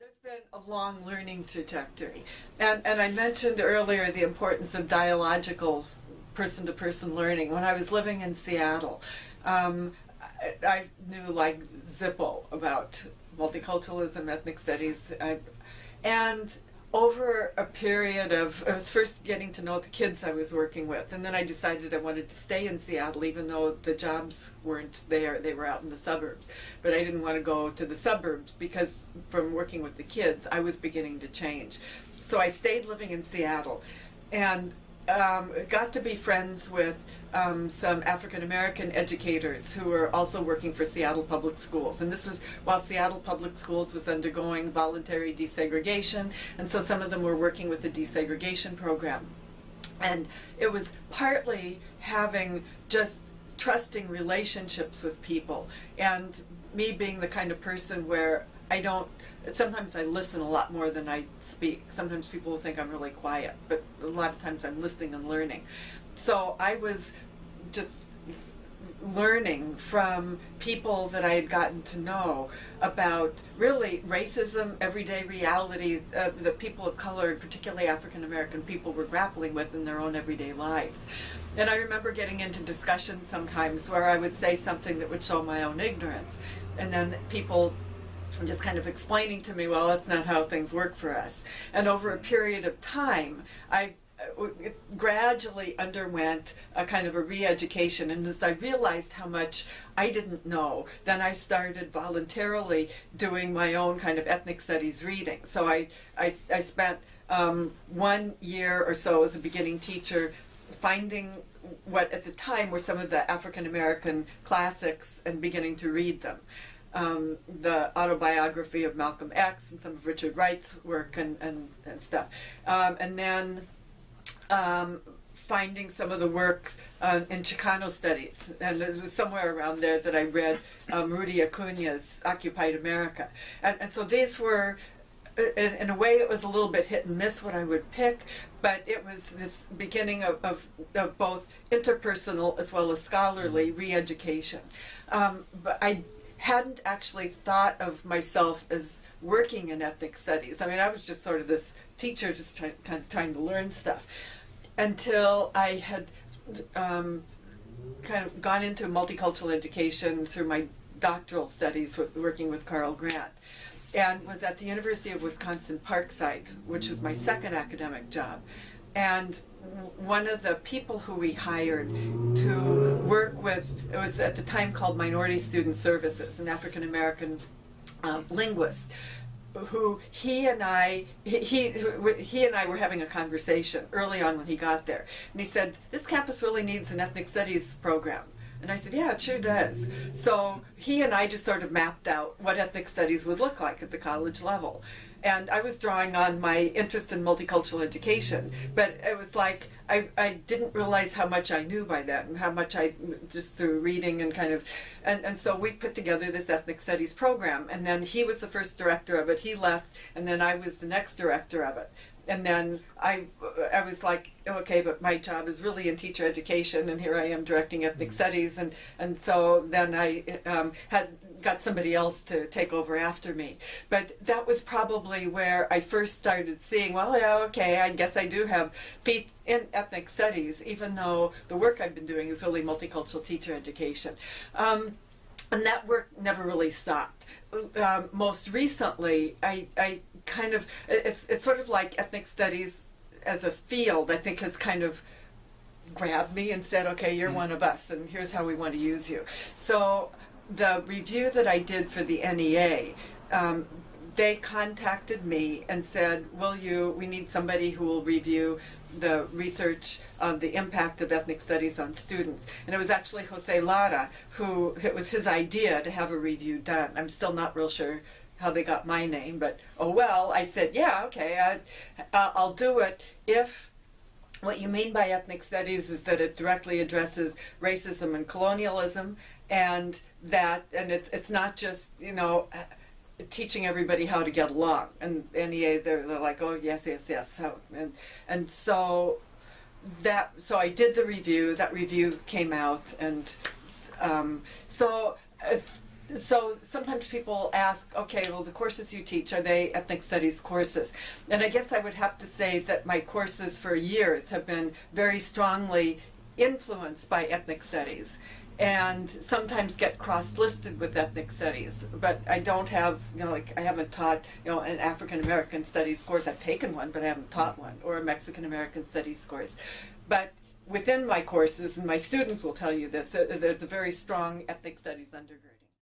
There's been a long learning trajectory. And I mentioned earlier the importance of dialogical person-to-person learning. When I was living in Seattle, I knew like Zippo about multiculturalism, ethnic studies, and over a period of, I was first getting to know the kids I was working with, and then I decided I wanted to stay in Seattle even though the jobs weren't there, they were out in the suburbs. But I didn't want to go to the suburbs because from working with the kids, I was beginning to change. So I stayed living in Seattle and got to be friends with some African American educators who were also working for Seattle Public Schools. And this was while Seattle Public Schools was undergoing voluntary desegregation, and so some of them were working with the desegregation program. And it was partly having just trusting relationships with people, and me being the kind of person where sometimes I listen a lot more than I speak. Sometimes people will think I'm really quiet, but a lot of times I'm listening and learning. So I was just learning from people that I had gotten to know about really racism, everyday reality that people of color, particularly African American people, were grappling with in their own everyday lives. And I remember getting into discussions sometimes where I would say something that would show my own ignorance, and then people just kind of explaining to me, well, that's not how things work for us. And over a period of time, I gradually underwent a kind of a re-education, and as I realized how much I didn't know, then I started voluntarily doing my own kind of ethnic studies reading. So I spent 1 year or so as a beginning teacher finding what at the time were some of the African American classics and beginning to read them. The autobiography of Malcolm X and some of Richard Wright's work and stuff. And then finding some of the works in Chicano studies. And it was somewhere around there that I read Rudy Acuña's Occupied America. And so these were, in a way, it was a little bit hit and miss what I would pick, but it was this beginning of both interpersonal as well as scholarly re-education. But I hadn't actually thought of myself as working in ethnic studies. I mean, I was just sort of this teacher just trying to learn stuff until I had kind of gone into multicultural education through my doctoral studies working with Carl Grant, and was at the University of Wisconsin-Parkside, which was my second academic job. And one of the people who we hired to work with, it was at the time called Minority Student Services, an African American linguist, who he and I were having a conversation early on when he got there. And he said, this campus really needs an ethnic studies program. And I said, yeah, it sure does. So he and I just sort of mapped out what ethnic studies would look like at the college level. And I was drawing on my interest in multicultural education, but it was like I didn't realize how much I knew by then, and how much I, just through reading and kind of, and so we put together this ethnic studies program, and then he was the first director of it, he left, and then I was the next director of it. And then I was like, okay, but my job is really in teacher education, and here I am directing ethnic studies, and so then I had got somebody else to take over after me. But that was probably where I first started seeing, well, yeah, okay, I guess I do have feet in ethnic studies, even though the work I've been doing is really multicultural teacher education. And that work never really stopped. Most recently, I kind of, it's sort of like ethnic studies as a field, I think has kind of grabbed me and said, okay, you're one of us, and here's how we want to use you. So the review that I did for the NEA, they contacted me and said, we need somebody who will review the research on the impact of ethnic studies on students. And it was actually Jose Lara it was his idea to have a review done. I'm still not real sure how they got my name, but oh well, I said, yeah, okay, I'll do it if what you mean by ethnic studies is that it directly addresses racism and colonialism, and it's not just, teaching everybody how to get along. And NEA, they're like, oh yes. And so I did the review. That review came out, and so So sometimes people ask, okay, well, the courses you teach, are they ethnic studies courses? And I guess I would have to say that my courses for years have been very strongly influenced by ethnic studies, and sometimes get cross-listed with ethnic studies. But I don't have, like I haven't taught, an African American studies course. I've taken one, but I haven't taught one, or a Mexican American studies course. But within my courses, and my students will tell you this, there's a very strong ethnic studies undergrad.